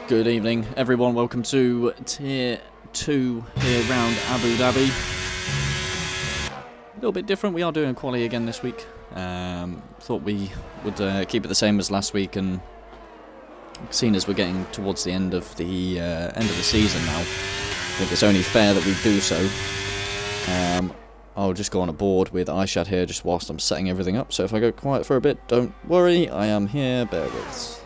Good evening, everyone. Welcome to Tier 2 here around Abu Dhabi. A little bit different. We are doing quali again this week. Thought we would keep it the same as last week, and seeing as we're getting towards the end of the season now, I think it's only fair that we do so. I'll just go on a board with Aishad here just whilst I'm setting everything up. So if I go quiet for a bit, don't worry. I am here. Bear with us.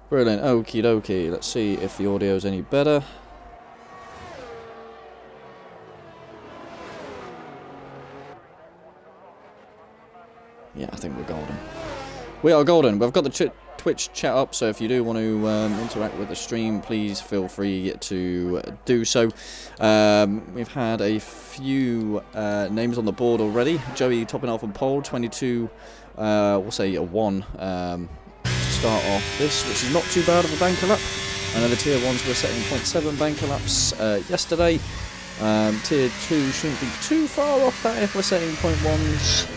Brilliant, okie dokie. Let's see if the audio's any better. Yeah, I think we're golden. We are golden. We've got the Twitch chat up, so if you do want to interact with the stream, please feel free to do so. We've had a few names on the board already. Joey topping off on pole, 22, we'll say a 1. Start off this, which is not too bad of a banker lap. I know the tier 1s were setting 0.7 banker laps yesterday. Tier 2 shouldn't be too far off that if we're setting 0.1s.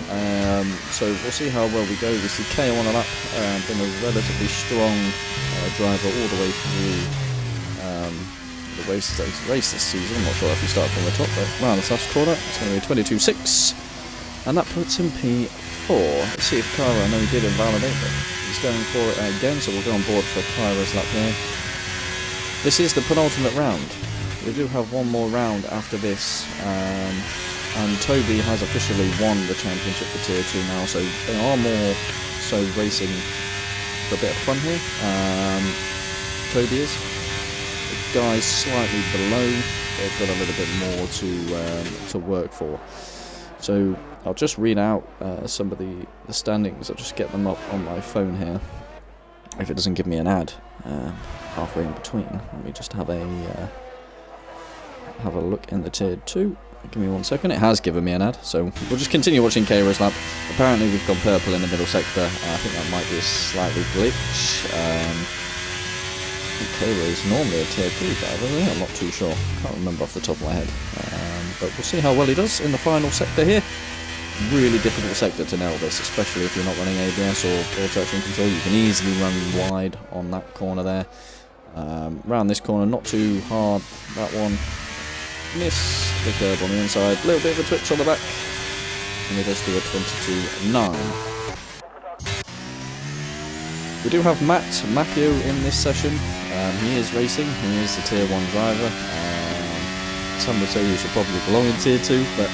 So we'll see how well we go. We see KO on a lap, been a relatively strong driver all the way through the race this season. I'm not sure if he started from the top, but round the last corner, it's going to be 22.6, and that puts him P4. Let's see if Kara, I know he did invalidate, but he's going for it again, so we'll go on board for Kyra's lap here. This is the penultimate round. We do have one more round after this, and Toby has officially won the championship for Tier 2 now, so they are more so racing for a bit of fun here. Toby is. The guys slightly below, they've got a little bit more to work for. So I'll just read out some of the standings. I'll just get them up on my phone here. If it doesn't give me an ad halfway in between, let me just have a look in the Tier 2. Give me 1 second. It has given me an ad, so we'll just continue watching Kairo's lap. Apparently we've gone purple in the middle sector. I think that might be a slightly glitch. Kairo's normally a tier 3 driver, isn't he? I'm not too sure. Can't remember off the top of my head. But we'll see how well he does in the final sector here. Really difficult sector to nail this, especially if you're not running ABS or traction control. You can easily run wide on that corner there. Round this corner, not too hard. That one. Miss the curb on the inside, a little bit of a twitch on the back, and it does do a 22.9. We do have Matthew in this session. He is racing, he is the tier 1 driver. Some would say he should probably belong in tier 2, but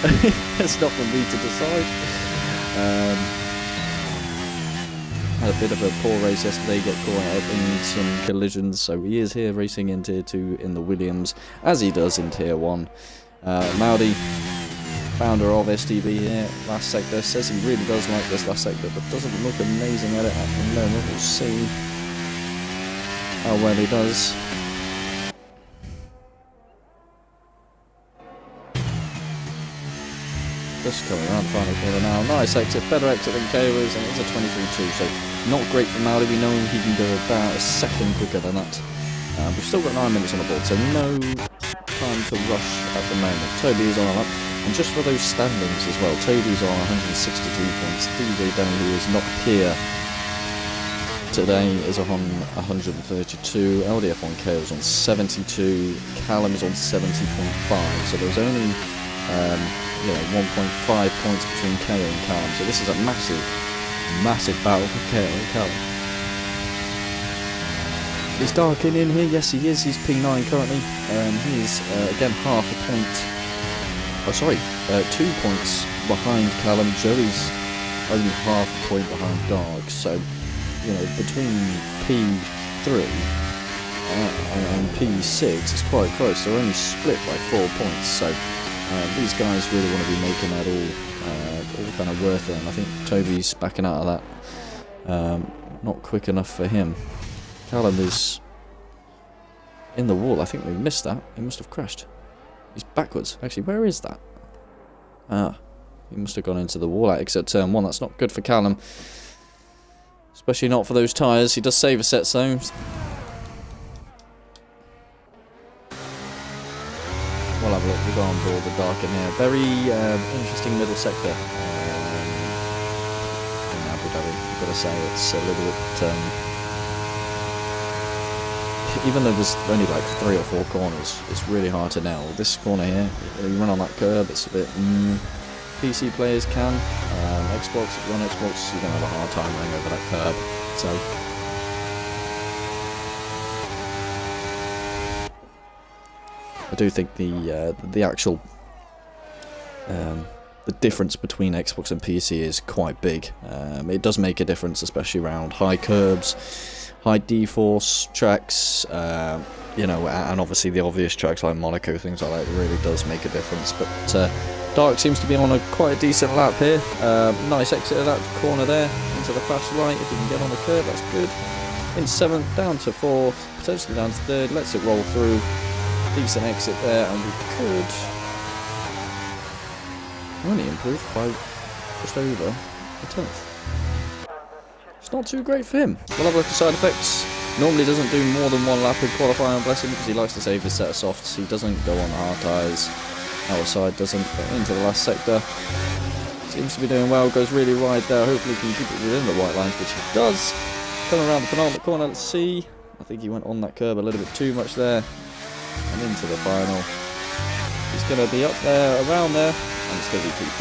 it's not for me to decide. Had a bit of a poor race yesterday, got caught up in some collisions, so he is here racing in tier 2 in the Williams, as he does in tier 1. Maudi, founder of STB here, last sector, says he really does like this last sector, but doesn't look amazing at it at the moment. We'll see how well he does. Just coming around the final corner now. Nice exit, better exit than Kairo's, and it's a 23.2, so not great for Maudi. We know he can go about a second quicker than that. We've still got 9 minutes on the board, so no time to rush at the moment. Toby is on a lap, and just for those standings as well, Toby's on 162 points. DJ Denny, who is not here today, is on 132. LDF on Kairo's on 72. Callum is on 70.5, so there's only 1.5 points between KO and Callum, so this is a massive battle for KO and Callum. Is Darkin in here? Yes, he is. He's P9 currently. He is again half a point. 2 points behind Callum. Joey's only half a point behind Dark. So, between P3 and P6, it's quite close. They're only split by 4 points. So. These guys really want to be making that all kind of worth it, and I think Toby's backing out of that. Not quick enough for him. Callum is in the wall. I think we missed that. He must have crashed. He's backwards. Actually, where is that? He must have gone into the wall at exit turn 1. That's not good for Callum. Especially not for those tyres. He does save a set though. We'll have a look. We'll go on board the Dark in here. Very interesting middle sector in Abu Dhabi. I've got to say, it's a little bit. Even though there's only like 3 or 4 corners, it's really hard to nail. This corner here, you run on that curb, it's a bit. PC players can. Xbox, if you're on Xbox, you're going to have a hard time running over that curb. So. I do think the actual the difference between Xbox and PC is quite big. It does make a difference, especially around high curbs, high D-force tracks, and obviously the obvious tracks like Monaco, things like that. It really does make a difference. But Dark seems to be on quite a decent lap here. Nice exit of that corner there into the fast right. If you can get on the curb, that's good. In 7th, down to 4th, potentially down to 3rd. Lets it roll through. Decent exit there, and we could only improve by just over a 10th. It's not too great for him. We'll have a look at side effects. Normally doesn't do more than 1 lap in qualifying, bless him, because he likes to save his set of softs. He doesn't go on the hard tyres. Our side doesn't, but into the last sector. Seems to be doing well, goes really wide there. Hopefully he can keep it within the white lines, which he does. Coming around the penultimate corner, let's see. I think he went on that curb a little bit too much there. And into the final. He's going to be up there, around there, and it's going to be P5.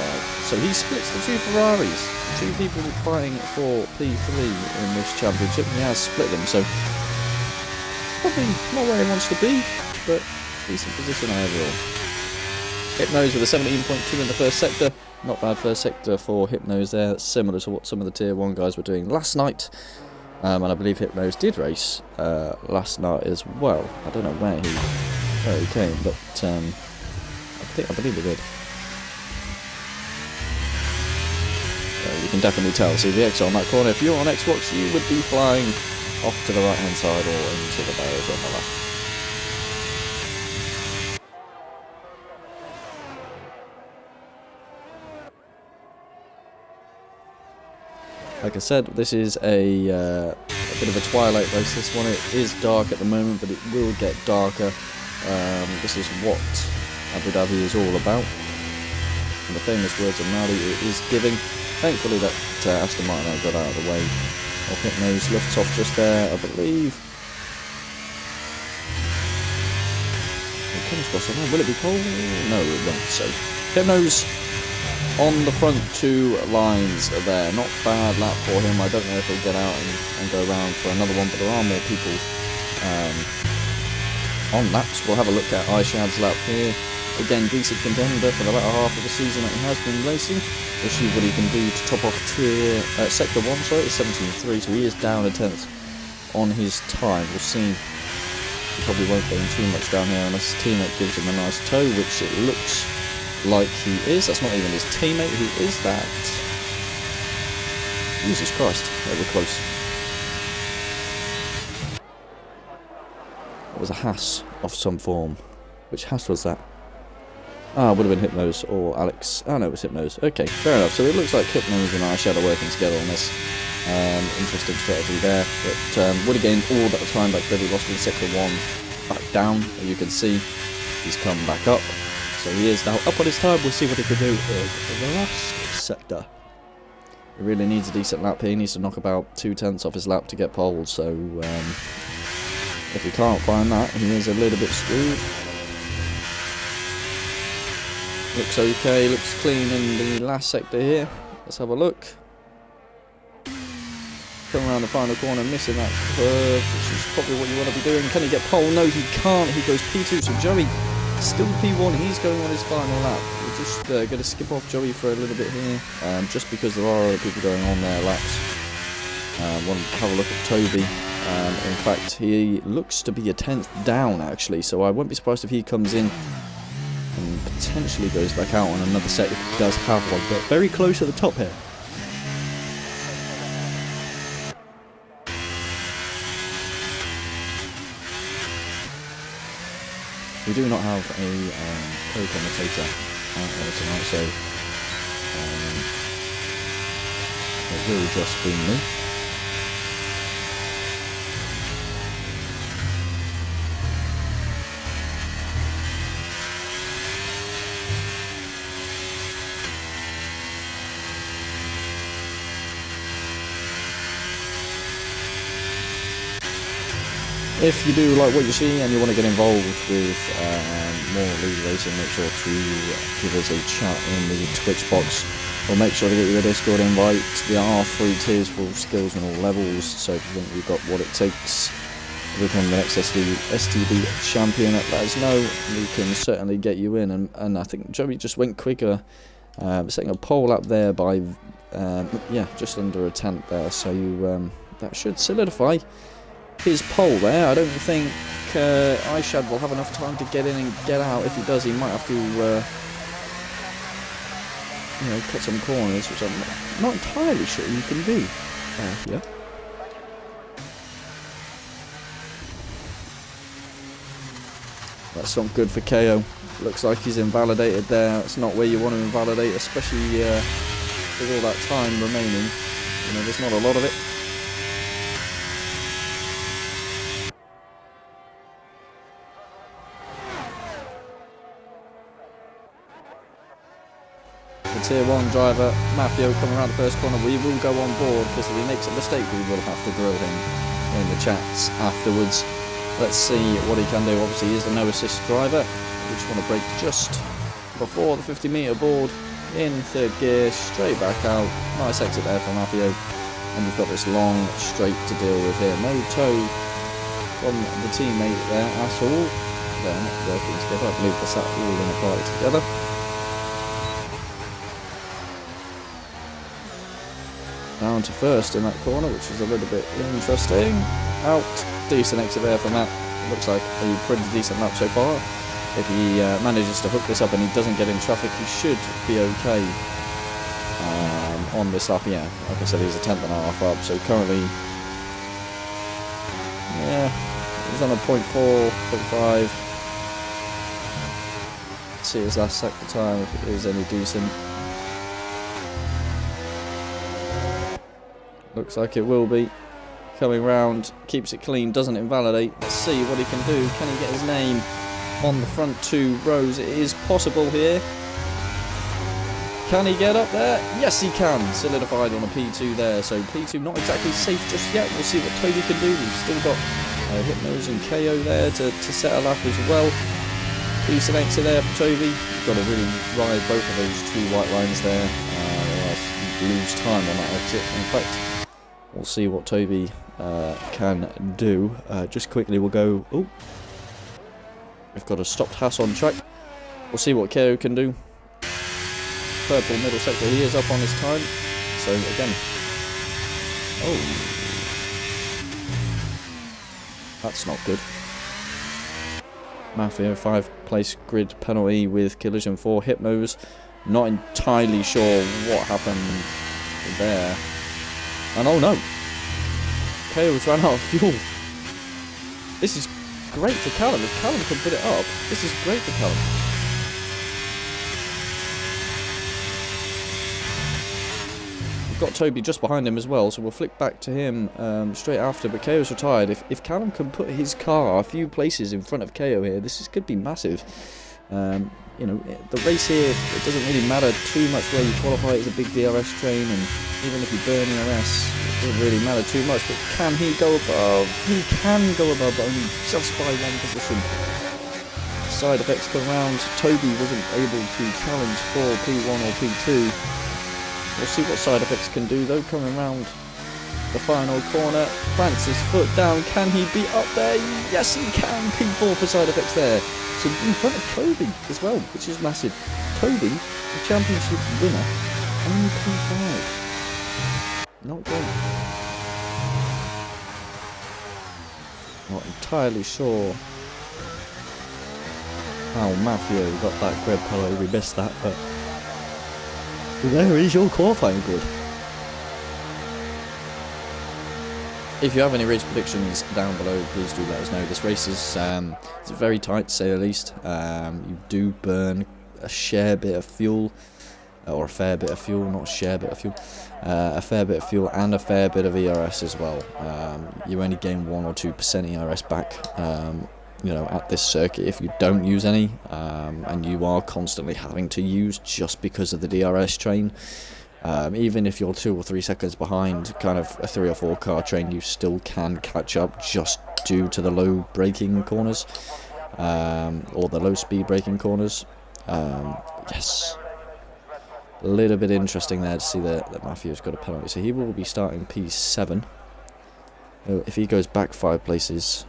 So he splits the 2 Ferraris. 2 people fighting for P3 in this championship. He has split them, so probably not where he wants to be, but decent position overall. Hypnos with a 17.2 in the first sector. Not bad first sector for Hypnos there. That's similar to what some of the Tier 1 guys were doing last night. And I believe Hypnos did race last night as well. I don't know where he came, but I believe he did. So you can definitely tell. See the exit on that corner. If you're on Xbox, you would be flying off to the right hand side or into the barriers on the left. Like I said, this is a bit of a twilight race. This one, it is dark at the moment, but it will get darker. This is what Abu Dhabi is all about. And the famous words of Mali, it is giving. Thankfully that Aston Martin got out of the way. Hypnose lifts off just there, I believe. It comes across somewhere. Will it be Pole? No, it won't. So, Hypnose on the front two lines there. Not bad lap for him. I don't know if he'll get out and go around for another one, but there are more people on laps. We'll have a look at Aishad's lap here. Again, decent contender for the latter half of the season that he has been racing. We'll see what he can do to top off Sector 1, sorry, it's 17.3, so he is down a tenth on his time. We'll see. He probably won't gain too much down here unless his teammate gives him a nice tow, which it looks like he is. That's not even his teammate, who is that? Jesus Christ, they were close. It was a Haas of some form. Which Haas was that? Ah, would have been Hypnose or Alex. Oh no, it was Hypnose. Okay, fair enough. So it looks like Hypnose and Aishad are working together on this. Interesting strategy there. But would have gained all that time back there. He lost in sector 1. Back down, as you can see. He's come back up. So he is now up on his time. We'll see what he can do in the last sector. He really needs a decent lap here. He needs to knock about 2/10 off his lap to get pole. So if he can't find that, he is a little bit screwed. Looks okay, looks clean in the last sector here. Let's have a look. Come around the final corner, missing that curve, which is probably what you want to be doing. Can he get pole? No, he can't. He goes P2, so Joey still P1. He's going on his final lap. We're just going to skip off Joey for a little bit here, just because there are other people going on their laps. Want to have a look at Toby. In fact, he looks to be a 10th down, actually, so I won't be surprised if he comes in and potentially goes back out on another set if he does have one, but very close at the top here. We do not have a co-commentator out there tonight, so it will just be me. If you do like what you see and you want to get involved with more league racing, make sure to give us a chat in the Twitch box, or make sure to get you a Discord invite. There are 3 tiers for all skills and all levels, so if you think you've got what it takes to become the next STB champion, let us know. We can certainly get you in, and I think Joey just went quicker, setting a pole up there by yeah, just under a 10th there, so that should solidify his pole there. I don't think Aishad will have enough time to get in and get out. If he does, he might have to you know, cut some corners, which I'm not entirely sure you can do here. That's not good for KO. Looks like he's invalidated there. It's not where you want to invalidate, especially with all that time remaining. You know, there's not a lot of it. Tier 1 driver, Mafio, coming around the first corner. We will go on board, because if he makes a mistake we will have to grill him in the chats afterwards. Let's see what he can do. Obviously he is the no assist driver. We just want to brake just before the 50-metre board in 3rd gear, straight back out. Nice exit there for Mafio, and we've got this long straight to deal with here. No tow from the teammate there at all. They're not working together. I believe they're sat all in a party together. Down to first in that corner, which is a little bit interesting. Out, decent exit there from that. Looks like a pretty decent lap so far. If he manages to hook this up and he doesn't get in traffic, he should be okay on this lap. Yeah, like I said, he's a 10th and a half up, so currently, yeah, he's on a 0.4, 0.5. See his last sector time if it is any decent. Looks like it will be. Coming round, keeps it clean, doesn't invalidate. Let's see what he can do. Can he get his name on the front 2 rows? It is possible here. Can he get up there? Yes, he can. Solidified on a P2 there. So P2 not exactly safe just yet. We'll see what Toby can do. We've still got Hypnos and KO there to set a lap as well. Decent exit there for Toby. Got to really ride both of those 2 white lines there. Lose time on that exit. In fact, we'll see what Toby can do. Just quickly, we'll go. Oh, we've got a stopped Haas on track. We'll see what KO can do. Purple middle sector, he is up on his time. So again, oh, that's not good. Mafia 5-place grid penalty with collision for Hypnos. Not entirely sure what happened there. And oh no, KO's ran out of fuel. This is great for Callum. If Callum can put it up, this is great for Callum. We've got Toby just behind him as well, so we'll flick back to him straight after. But KO's retired. If Callum can put his car a few places in front of KO here, this could be massive. You know, the race here, it doesn't really matter too much where you qualify. It's a big DRS train, and even if you burn ERS, it doesn't really matter too much. But can he go above? He can go above, but only just by 1 position. Side effects come around. Toby wasn't able to challenge for P1 or P2. We'll see what side effects can do though. Coming around the final corner, Francis foot down. Can he be up there? Yes, he can. P4 for side effects there. So in front of Toby as well, which is massive. Toby, the championship winner, only P5. Not great. Not entirely sure how Mafia got that grid penalty. We missed that, but there is your qualifying grid. If you have any race predictions down below, please do let us know. This race is it's very tight, to say the least. You do burn a fair bit of fuel, or a fair bit of fuel, not a share bit of fuel. A fair bit of fuel and a fair bit of ERS as well. You only gain 1 or 2% ERS back, you know, at this circuit if you don't use any, and you are constantly having to use just because of the DRS train. Even if you're 2 or 3 seconds behind kind of a 3 or 4 car train, you still can catch up just due to the low braking corners, or the low speed braking corners. Yes, a little bit interesting there to see that Mafia's got a penalty, so he will be starting P7. If he goes back 5 places,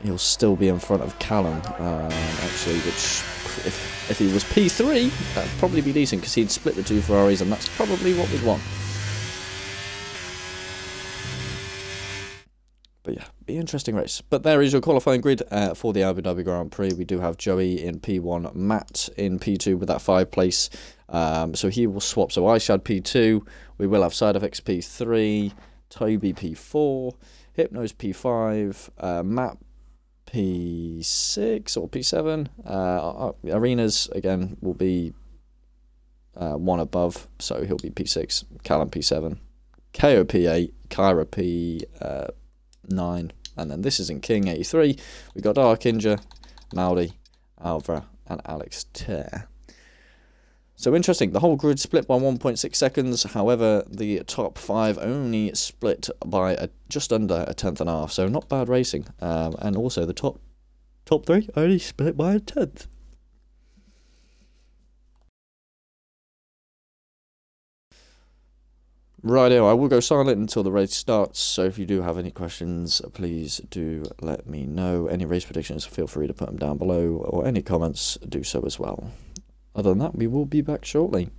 he'll still be in front of Callum, actually, which if he was P3, that'd probably be decent because he'd split the 2 Ferraris, and that's probably what we'd want. But yeah, be an interesting race. But there is your qualifying grid for the Abu Dhabi Grand Prix. We do have Joey in P1, Matt in P2 with that 5 place. So he will swap. So Ishad P2, we will have Side Effects P3, Toby P4, Hypnos P5, Matt P6 or P7. Arenas again will be 1 above, so he'll be P6. Callum P7, KO P8, Kyra P9, and then this is in King 83. We got Arkinja, Maudi, Alvra, and Alex Ter. So interesting, the whole grid split by 1.6 seconds, however the top 5 only split by just under a 10th, so not bad racing, and also the top 3 only split by a 10th. Rightio, I will go silent until the race starts, so if you do have any questions, please do let me know. Any race predictions, feel free to put them down below, or any comments, do so as well. Other than that, we will be back shortly.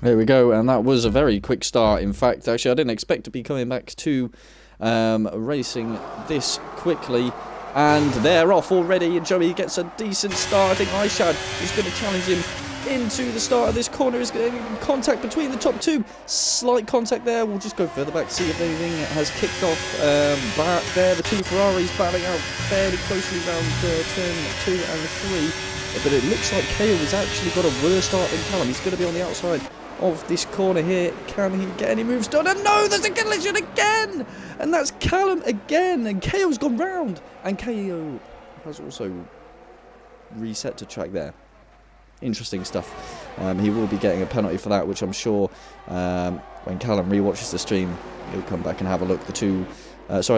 There we go, and that was a very quick start. In fact, actually, I didn't expect to be coming back to racing this quickly. And they're off already, and Joey gets a decent start. I think Aishad is going to challenge him into the start of this corner. Is going to be contact between the top two. Slight contact there. We'll just go further back, see if anything has kicked off. Back there, the two Ferraris battling out fairly closely around turn 2 and 3. But it looks like Kale has actually got a worse start than Callum. He's going to be on the outside of this corner here. Can he get any moves done? And no, there's a collision again! And that's Callum again. And KO's gone round. And KO has also reset to track there. Interesting stuff. He will be getting a penalty for that, which I'm sure when Callum rewatches the stream, he'll come back and have a look. The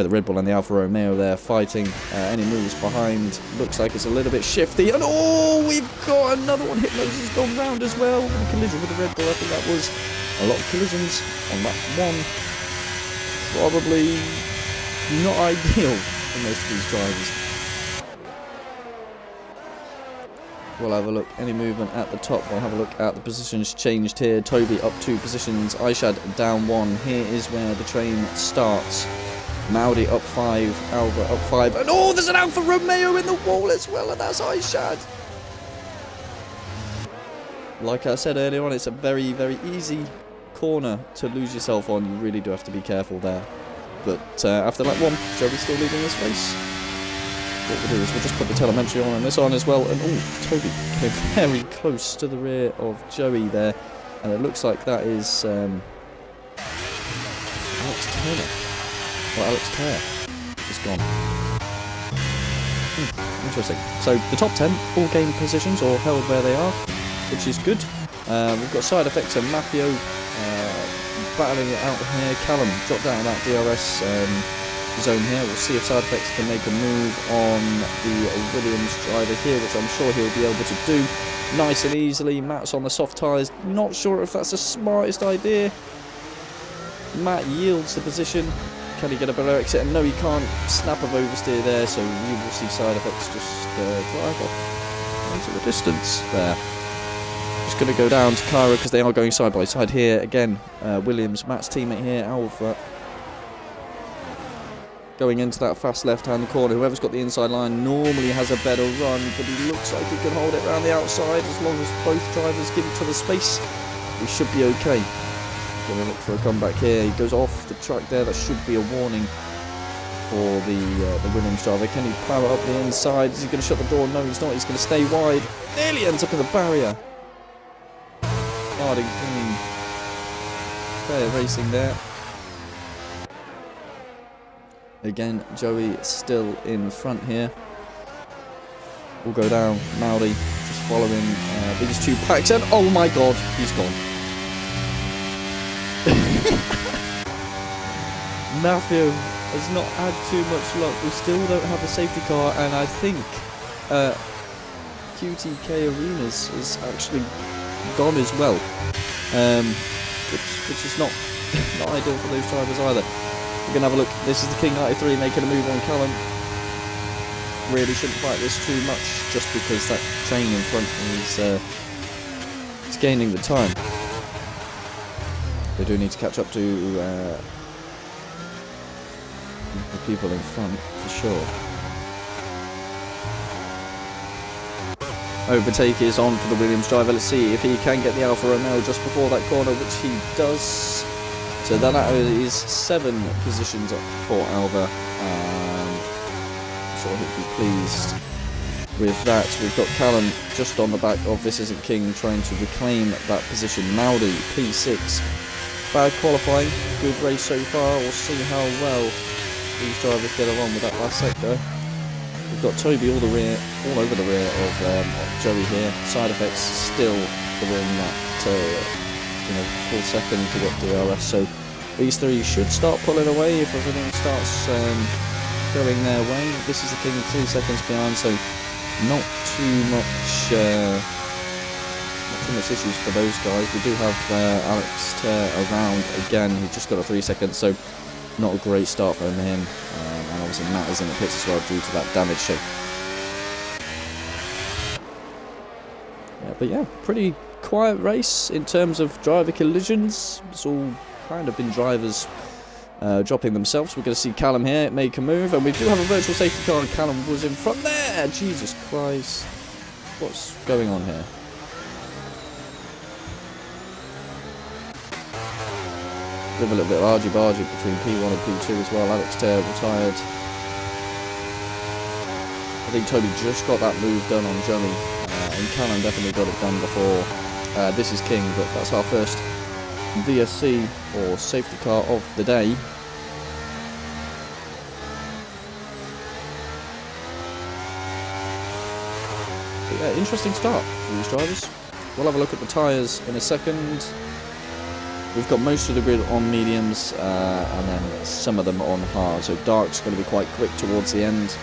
Red Bull and the Alfa Romeo there fighting. Any moves behind. Looks like it's a little bit shifty. And oh, we've got another one. Hypnosis has gone round as well. A collision with the Red Bull. I think that was a lot of collisions on that one. Probably not ideal for most of these drivers. We'll have a look. Any movement at the top. We'll have a look at the positions changed here. Toby up 2 positions. Aishad down 1. Here is where the train starts. Maudi up 5, Alva up 5, and oh, there's an Alfa Romeo in the wall as well, and that's Aishad. Like I said earlier on, it's a very, very easy corner to lose yourself on. You really do have to be careful there. But after lap 1, Joey's still leading this race. What we'll do is we'll just put the telemetry on and this on as well, and oh, Toby came very close to the rear of Joey there, and it looks like that is Alex Turner. Well, Alex Kerr is gone. Interesting. So the top 10 all game positions or held where they are, which is good. We've got side effects and Mafio battling it out here. Callum dropped down that DRS zone here. We'll see if side effects can make a move on the Williams driver here, which I'm sure he'll be able to do nice and easily. Matt's on the soft tyres. Not sure if that's the smartest idea. Matt yields the position. Can he get a better exit? And no, he can't. Snap of oversteer there, so we will see side effects just drive off into the distance there. Just going to go down to Kyra because they are going side by side here. Again, Williams, Matt's teammate here, Alpha, going into that fast left-hand corner. Whoever's got the inside line normally has a better run, but he looks like he can hold it around the outside as long as both drivers give each other space. We should be okay. Going to look for a comeback here. He goes off the track there. That should be a warning for the Williams driver. Can he plough it up the inside? Is he going to shut the door? No, he's not. He's going to stay wide. Nearly ends up in the barrier. Harding clean. Fair racing there. Again, Joey still in front here. We'll go down. Maudi just following these two packs. And oh my god, he's gone. Mafio has not had too much luck. We still don't have a safety car, and I think QTK Arenas is actually gone as well, which is not ideal for those drivers either. We're going to have a look. This is the King 93 making a move on Callum. Really shouldn't fight this too much, just because that train in front is gaining the time. They do need to catch up to the people in front, for sure. Overtake is on for the Williams driver. Let's see if he can get the Alfa Romeo just before that corner, which he does. So that is 7 positions up for Alva. I'm sure he'll be pleased with that. We've got Callum just on the back of This Isn't King trying to reclaim that position. Maudi, P6. Bad qualifying, good race so far. We'll see how well these drivers get along with that last sector. We've got Toby all over the rear of Joey here. Side effects still within that full second to get DRS. So these three should start pulling away if everything starts going their way. This is the King 3 seconds behind, so not too much issues for those guys. We do have Alex around again. He's just got a 3 seconds, so not a great start for him. And obviously Matt is in the pits as well due to that damage. So, but yeah, pretty quiet race in terms of driver collisions. It's all kind of been drivers dropping themselves. We're going to see Callum here make a move, and we do have a virtual safety car, and Callum was in front there. Jesus Christ. What's going on here? A little bit of argy-bargy between P1 and P2 as well. Alex Taylor retired. I think Toby just got that move done on Joey, and Callum definitely got it done before This Is King, but that's our first VSC, or safety car, of the day. But yeah, interesting start for these drivers. We'll have a look at the tyres in a second. We've got most of the grid on mediums, and then some of them on hard, so dark's going to be quite quick towards the end.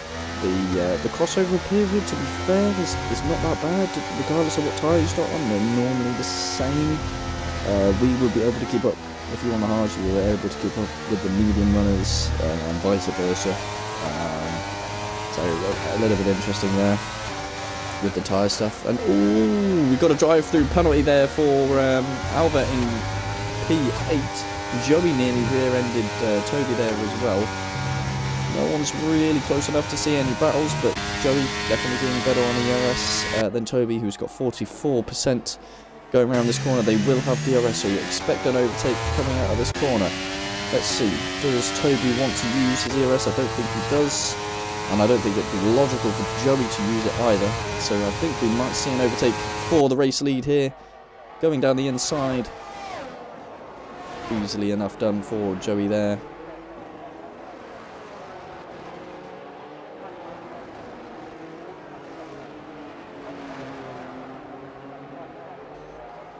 The crossover period, to be fair, is not that bad, regardless of what tyre you start on. They're normally the same. We will be able to keep up. If you're on the hards, you were able to keep up with the medium runners, and vice versa. So a little bit interesting there with the tyre stuff. And ooh, we got a drive-through penalty there for Alva in P8. Joey nearly rear-ended Toby there as well. No one's really close enough to see any battles, but Joey definitely doing better on the ERS than Toby, who's got 44% going around this corner. They will have DRS, so you expect an overtake coming out of this corner. Let's see, does Toby want to use his ERS? I don't think he does, and I don't think it'd be logical for Joey to use it either. So I think we might see an overtake for the race lead here, going down the inside. Easily enough done for Joey there.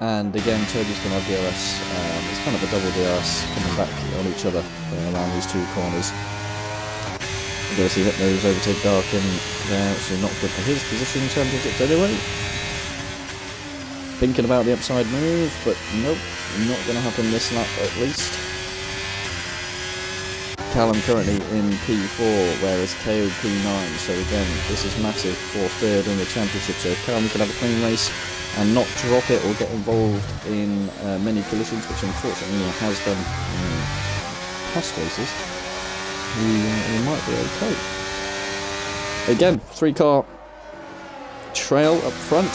And again, Toby's going to have DRS. It's kind of a double DRS coming back on each other around these two corners. We're going to see that there's overtake dark in there, so not good for his position in championships anyway. Thinking about the upside move, but nope, not going to happen this lap at least. Callum currently in P4, whereas KO P9, so again, this is massive for third in the championship, so if Callum can have a clean race and not drop it or get involved in many collisions, which unfortunately he has done in past races, he might be okay. Again, 3-car trail up front,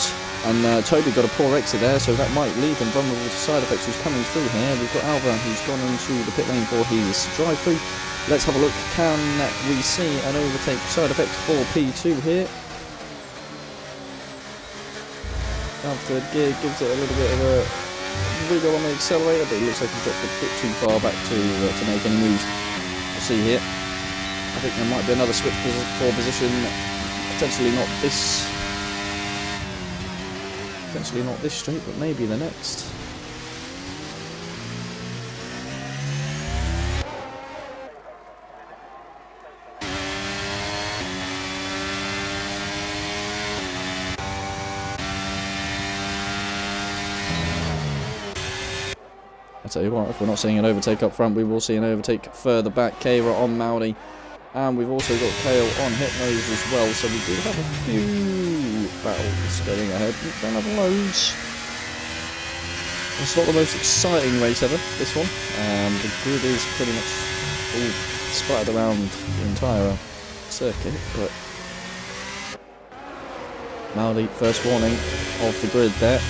and Toby got a poor exit there, so that might leave him vulnerable to side effects. Who's coming through here? We've got Alva, who's gone into the pit lane for his drive-through. Let's have a look. Can we see an overtake side effect for P2 here? After gear gives it a little bit of a wiggle on the accelerator, but it looks like he dropped a bit too far back to make any moves. We'll see here. I think there might be another switch for position, potentially not this straight, but maybe the next. I tell you what, if we're not seeing an overtake up front, we will see an overtake further back. Kayra on Maori, and we've also got Kale on Hypnose as well, so we do have a few battles going ahead. We don't have loads. It's not the most exciting race ever, this one. The grid is pretty much all splattered around the entire circuit, but Maori, first warning of the grid there.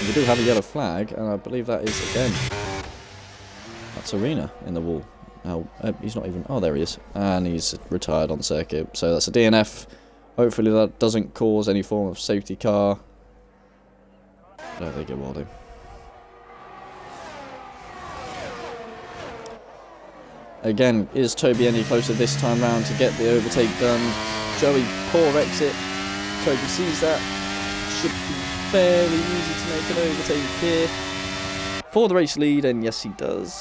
We do have a yellow flag, and I believe that is, again, that's Arena in the wall. Oh, he's not even, oh, there he is. And he's retired on circuit. So that's a DNF. Hopefully that doesn't cause any form of safety car. I don't think it will do. Again, is Toby any closer this time round to get the overtake done? Joey, poor exit. Toby sees that. Should be fairly easy to make an overtake here for the race lead, and yes, he does.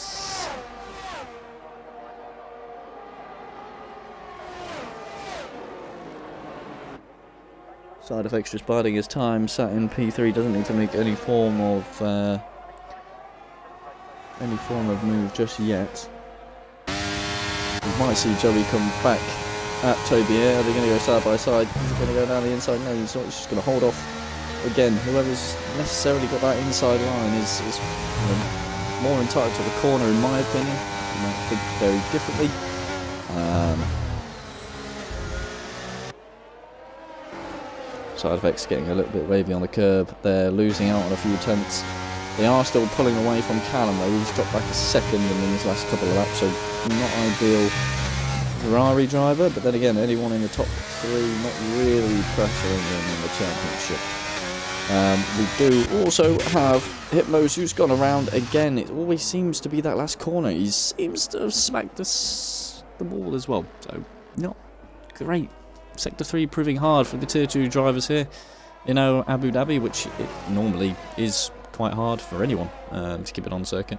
Side effects just biding his time. Sat in P3, doesn't need to make any form of move just yet. We might see Joey come back at Toby here. Are they going to go side by side? Is he going to go down the inside? No, he's not. He's just going to hold off. Again, whoever's necessarily got that inside line is more entitled to the corner, in my opinion. I think very differently. Side effects getting a little bit wavy on the curb. They're losing out on a few tenths. They are still pulling away from Callum though. He's dropped back a second in his last couple of laps, so not ideal Ferrari driver. But then again, anyone in the top three, not really pressuring him in the championship. We do also have Hypnos, who's gone around again. It always seems to be that last corner. He seems to have smacked the ball as well. So, not great. Sector 3 proving hard for the Tier 2 drivers here in Abu Dhabi, which it normally is quite hard for anyone to keep it on circuit.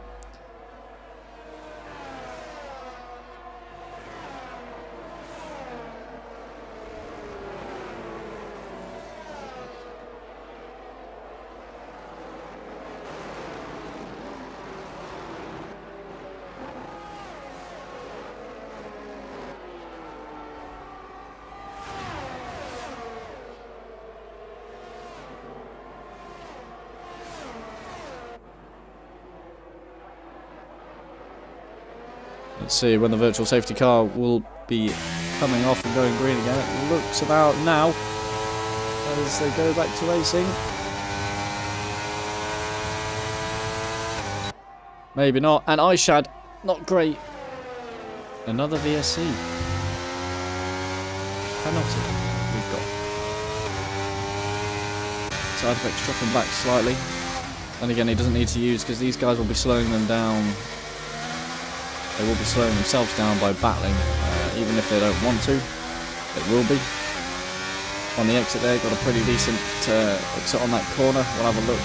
Let's see when the virtual safety car will be coming off and going green again. It looks about now as they go back to racing. Maybe not. And Ishad, not great. Another VSC. Penalty we've got. Side effects dropping back slightly. And again, he doesn't need to use because these guys will be slowing them down. They will be slowing themselves down by battling, even if they don't want to. It will be. On the exit there, got a pretty decent exit on that corner. We'll have a look.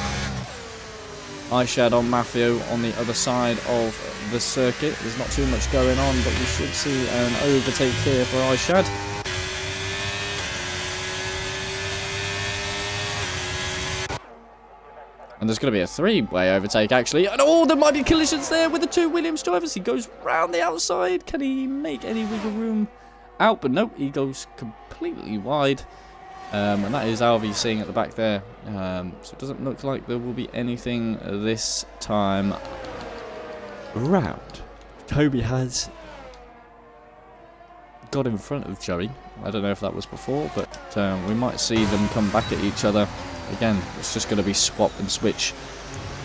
Ishad on Mafio on the other side of the circuit. There's not too much going on, but we should see an overtake here for Ishad. And there's going to be a three-way overtake, actually. And oh, there might be collisions there with the two Williams drivers. He goes round the outside. Can he make any wiggle room out? But nope, he goes completely wide. And that is Alvy seeing at the back there. So it doesn't look like there will be anything this time round. Toby has got in front of Joey. I don't know if that was before, but we might see them come back at each other. Again, it's just going to be swap and switch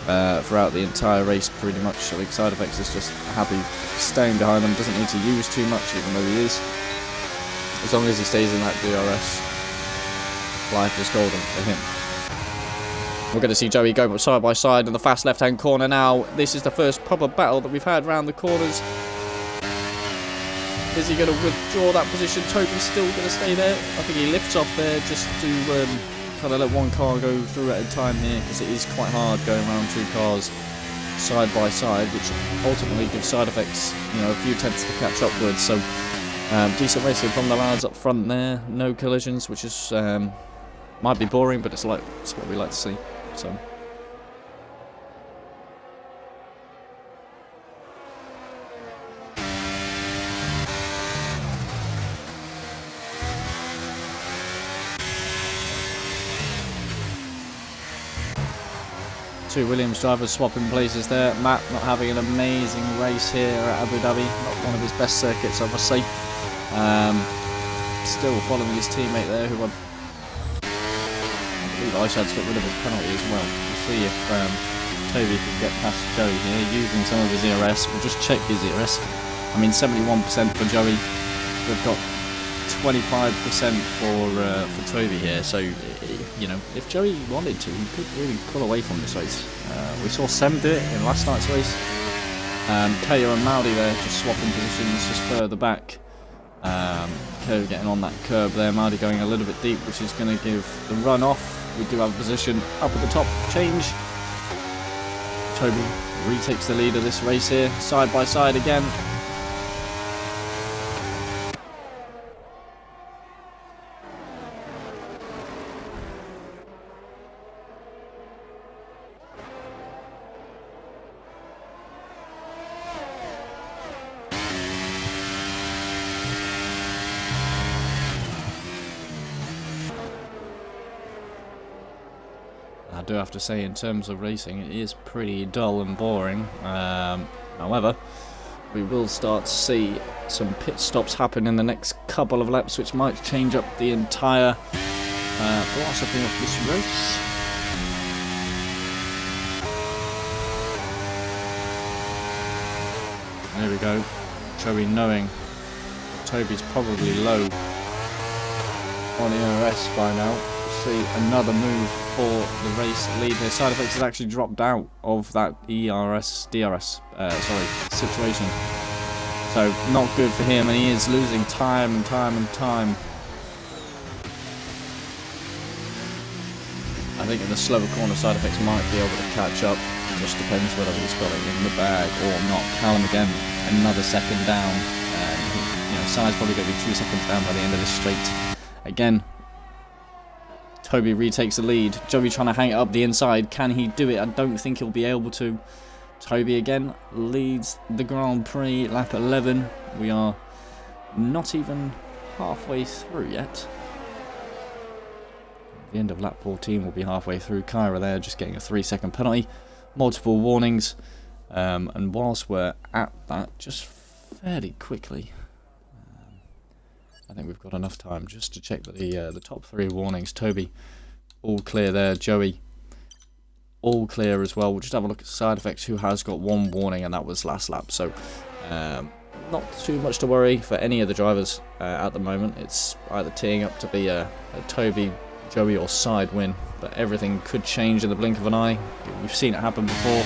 throughout the entire race pretty much. I think Side Effects is just happy staying behind them, doesn't need to use too much even though he is. As long as he stays in that DRS, life is golden for him. We're going to see Joey go side by side in the fast left hand corner now. This is the first proper battle that we've had around the corners. Is he going to withdraw that position? Toby's still going to stay there. I think he lifts off there just to kind of let one car go through at a time here, because it is quite hard going around two cars side by side, which ultimately gives Side Effects, you know, a few tenths to catch up with. So decent racing from the lads up front there. No collisions, which is might be boring, but it's what we like to see. So. Two Williams drivers swapping places there. Matt not having an amazing race here at Abu Dhabi. Not one of his best circuits, I must say. Still following his teammate there, who I believe Ishad's got rid of his penalty as well. We'll see if Toby can get past Joey here using some of his ERS. We'll just check his ERS. I mean, 71% for Joey. We've got 25% for Toby here, so you know, if Joey wanted to, he could really pull away from this race. We saw Sem do it in last night's race. Kaya and Maudi there just swapping positions just further back. Kaya getting on that curb there, Maudi going a little bit deep, which is going to give the run off. We do have a position up at the top change. Toby retakes the lead of this race here, side by side again. do have to say, in terms of racing, it is pretty dull and boring. However, we will start to see some pit stops happen in the next couple of laps, which might change up the entire philosophy of this race. There we go. Joey knowing that Toby's probably low on ERS by now. See another move for the race lead here. Side Effects has actually dropped out of that DRS situation. So not good for him, and he is losing time and time and time. I think in the slower corner, Side Effects might be able to catch up. It just depends whether he's got it in the bag or not. Callum again, another second down. Side's probably going to be 2 seconds down by the end of this straight. Again, Toby retakes the lead. Joey trying to hang it up the inside. Can he do it? I don't think he'll be able to. Toby again leads the Grand Prix, lap 11. We are not even halfway through yet. The end of lap 14 will be halfway through. Kyra there just getting a 3-second penalty. Multiple warnings. And whilst we're at that, just fairly quickly, I think we've got enough time just to check that the top 3 warnings. Toby, all clear there. Joey, all clear as well. We'll just have a look at Side Effects, who has got 1 warning, and that was last lap. So not too much to worry for any of the drivers at the moment. It's either teeing up to be a Toby, Joey or Side win, but everything could change in the blink of an eye. We've seen it happen before.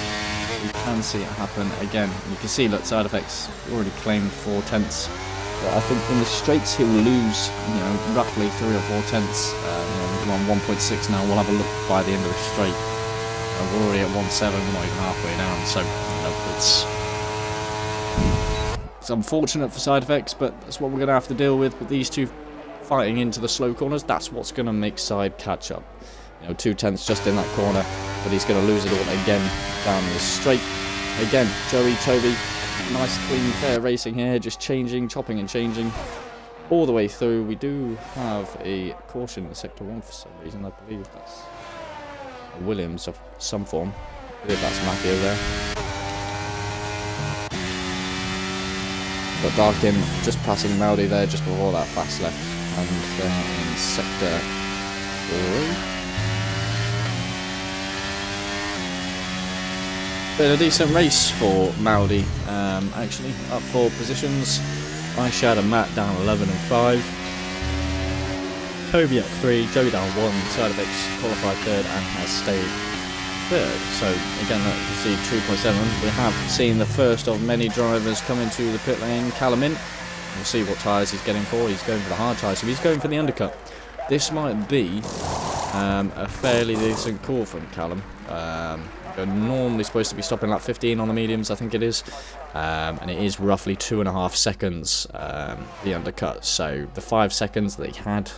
We can see it happen again. You can see that Side Effects already claimed 4 tenths. But I think in the straights he will lose, roughly 3 or 4 tenths. We're on 1.6 now. We'll have a look by the end of the straight. We're already at 1.7. We're not even halfway down. So it's unfortunate for Side Effects, but that's what we're going to have to deal with these two fighting into the slow corners. That's what's going to make Side catch up. 2 tenths just in that corner, but he's going to lose it all again down the straight. Again, Joey, Toby. Nice, clean, fair racing here, just chopping and changing all the way through. We do have a caution in Sector 1 for some reason. I believe that's a Williams of some form. I believe that's Matthew there. Got Darkin just passing Maudi there just before that fast left. And then in Sector 3. Been a decent race for Maudi, actually, up 4 positions. Aishad and Matt down 11 and 5. Toby up 3, Joey down 1, Side Effects qualified 3rd and has stayed 3rd. So again, you see 2.7. We have seen the first of many drivers come into the pit lane. Callum in. We'll see what tyres he's getting for. He's going for the hard tyres, so he's going for the undercut. This might be a fairly decent call from Callum. They're normally supposed to be stopping lap 15 on the mediums, I think it is, and it is roughly 2.5 seconds the undercut. So the 5 seconds that he had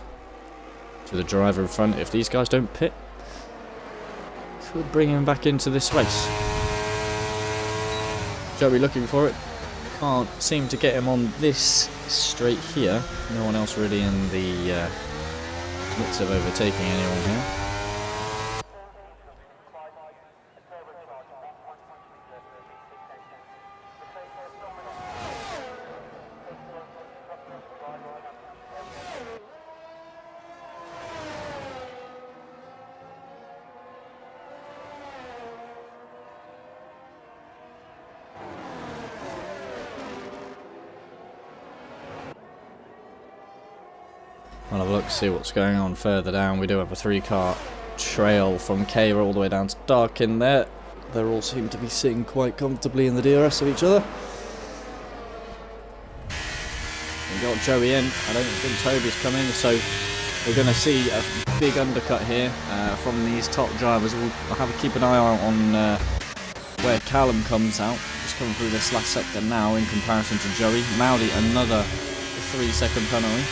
to the driver in front, if these guys don't pit, could bring him back into this race. Joey looking for it, can't seem to get him on this straight here. No one else really in the midst of overtaking anyone here. I'll have a look to see what's going on further down. We do have a 3-car trail from Kayra all the way down to Darkin there. They all seem to be sitting quite comfortably in the DRS of each other. We got Joey in. I don't think Toby's coming, so we're going to see a big undercut here from these top drivers. We'll have to keep an eye on where Callum comes out. Just coming through this last sector now in comparison to Joey. Maudi, another 3-second penalty.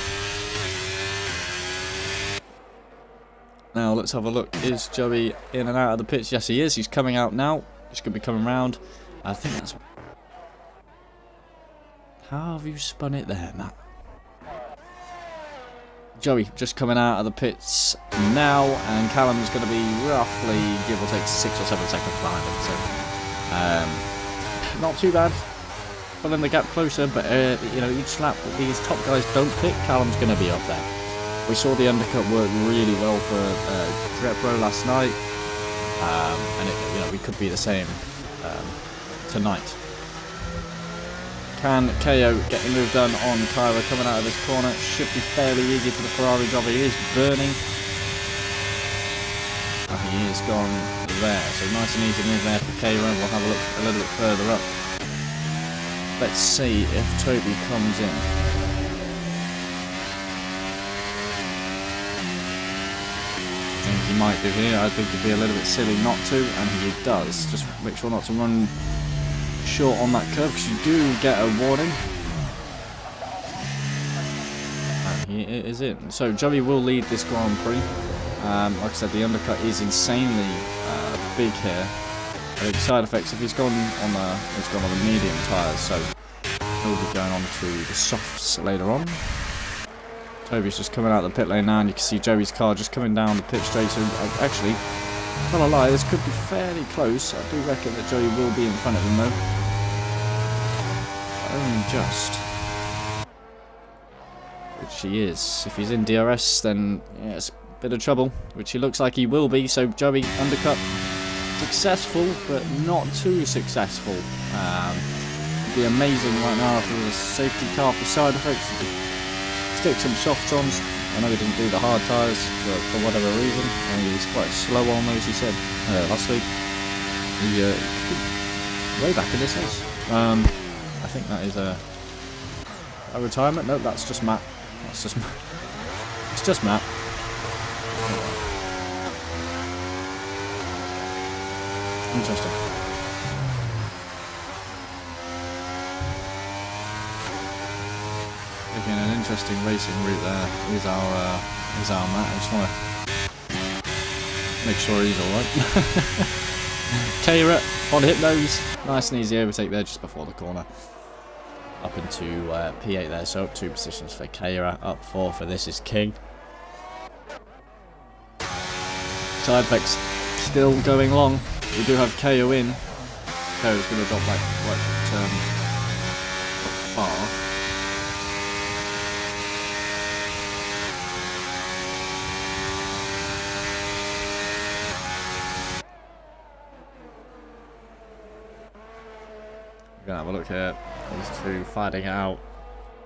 Now let's have a look. Is Joey in and out of the pits? Yes, he is. He's coming out now. He's going to be coming round. I think that's... How have you spun it there, Matt? Joey just coming out of the pits now, and Callum's going to be roughly, give or take, 6 or 7 seconds behind him. So, not too bad. Pulling the gap closer, but you know, each lap that these top guys don't pick, Callum's going to be up there. We saw the undercut work really well for Repro last night, and you know, we could be the same tonight. Can KO get the move done on Kyra coming out of this corner? Should be fairly easy for the Ferrari driver. He is burning. Oh, he is gone there. So nice and easy move there for Kyra. We'll have a look a little bit further up. Let's see if Toby comes in. I think he might do here. I think it'd be a little bit silly not to, and he does. Just make sure not to run short on that curve, because you do get a warning. And he is in. So Joey will lead this Grand Prix. Like I said, the undercut is insanely big here. I think side effects, if he's gone on the medium tyres, so he'll be going on to the softs later on. Toby's just coming out of the pit lane now, and you can see Joey's car just coming down the pit straight. So actually, not gonna lie, this could be fairly close. I do reckon that Joey will be in front of him though. Only just. Which he is. If he's in DRS, then yeah, it's a bit of trouble, which he looks like he will be. So Joey undercut successful, but not too successful. It'd be amazing right now if there was a safety car for side effects. Stick some softs on. I know he doesn't do the hard tyres for whatever reason. And he's quite slow on those, he said last week. He way back in this race. I think that is a retirement. No, that's just Matt. That's just it's just Matt. Interesting. Again, an interesting racing route there. Is our Matt. I just want to make sure he's all right. Kyra on Hypnos. Nice and easy overtake there just before the corner. Up into P8 there, so up 2 positions for Kyra, up 4 for This Is King. Side effects still going long. We do have KO in. KO's going to drop back quite far. We're going to have a look here. These two fighting out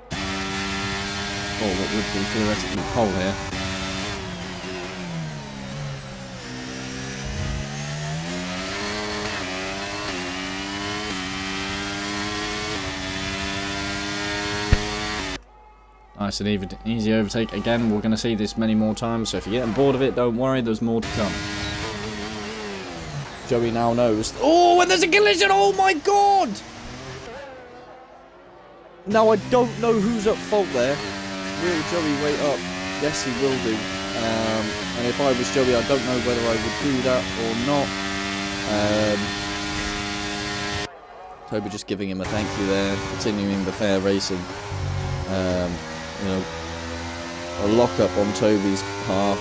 for what would be theoretically pole here. Nice and even, easy overtake. Again, we're going to see this many more times, so if you're getting bored of it, don't worry, there's more to come. Joey now knows. Oh, and there's a collision! Oh my god! Now, I don't know who's at fault there. Will Joey wait up? Yes, he will do. And if I was Joey, I don't know whether I would do that or not. Toby just giving him a thank you there, continuing the fair racing. You know, a lock-up on Toby's half.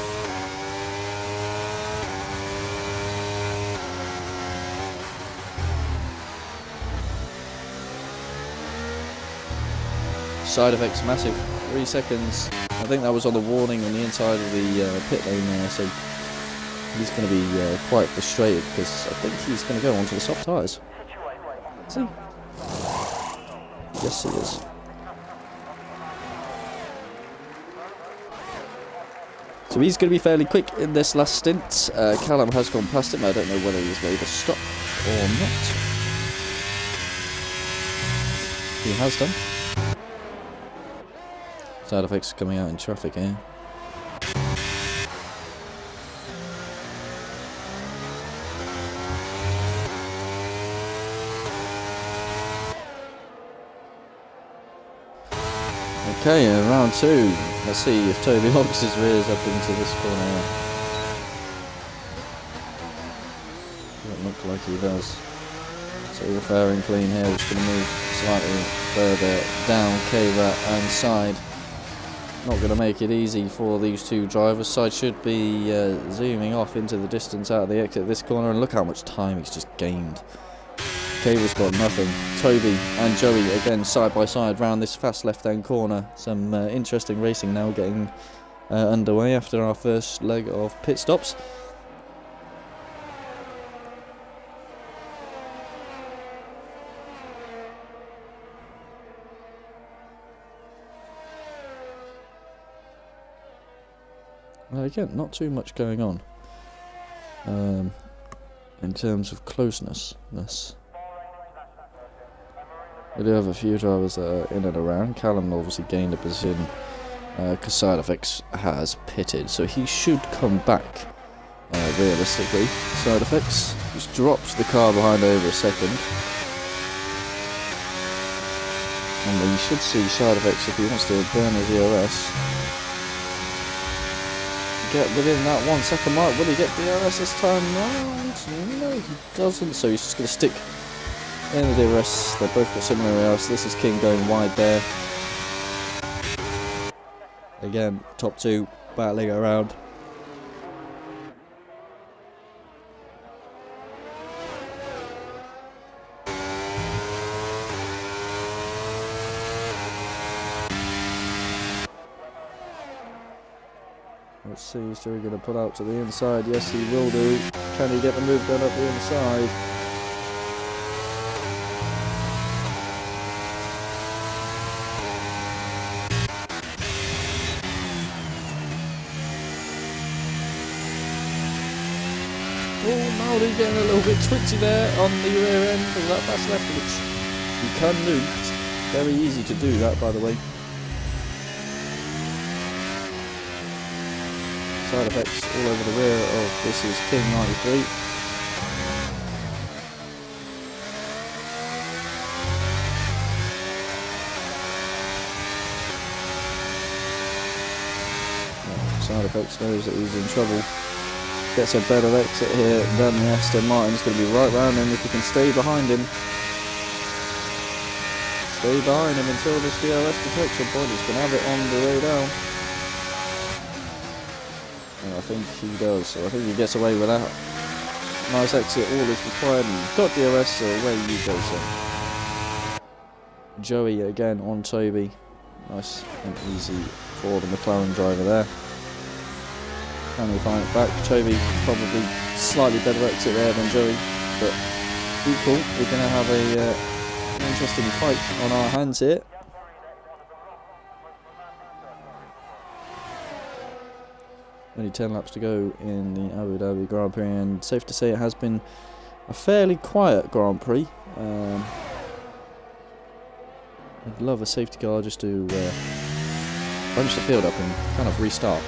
Side effects massive, 3 seconds. I think that was on the warning on the inside of the pit lane there, so he's going to be quite frustrated because I think he's going to go onto the soft tyres. Is he? Yes, he is. So he's going to be fairly quick in this last stint. Callum has gone past him. I don't know whether he's made a stop or not. He has done. Side effects coming out in traffic here. Okay, round 2. Let's see if Toby locks his rears up into this corner. Doesn't look like he does. So we're fair and clean here, which is going to move slightly further down K-Rat and side. not going to make it easy for these two drivers. So I should be zooming off into the distance out of the exit of this corner, and look how much time he's just gained. Cable's got nothing. Toby and Joey again side by side round this fast left-hand corner. Some interesting racing now getting underway after our first leg of pit stops. Again, not too much going on in terms of closeness. We do have a few drivers that are in and around. Callum obviously gained a position because Side Effects has pitted, so he should come back realistically. Side Effects just drops the car behind over a second. And we should see Side Effects, if he wants to burn his ERS, get within that 1 second mark. Will he get DRS this time round? No, he doesn't, so he's just going to stick in the DRS. They've both got similar ERS. This is King going wide there. Again, top two battling around. Let's see, is Joey going to put out to the inside? Yes, he will do. Can he get the move done up the inside? Oh, Maori getting a little bit twitchy there on the rear end of that fast left, which you can do. It's very easy to do that, by the way. Side Effects all over the rear of this is King 93. Side Effects knows that he's in trouble. Gets a better exit here than the Aston Martin's going to be right round him if he can stay behind him. Stay behind him until this DRS detection point. He's going to have it on the way down. And I think he does, so I think he gets away with that. Nice exit, all is required, and you've got DRS, so away you go, son. Joey again on Toby. Nice and easy for the McLaren driver there. Can we find it back? Toby probably slightly better exit there than Joey, but equal. We're going to have an interesting fight on our hands here. Only 10 laps to go in the Abu Dhabi Grand Prix, and safe to say it has been a fairly quiet Grand Prix. I'd love a safety car just to bunch the field up and kind of restart.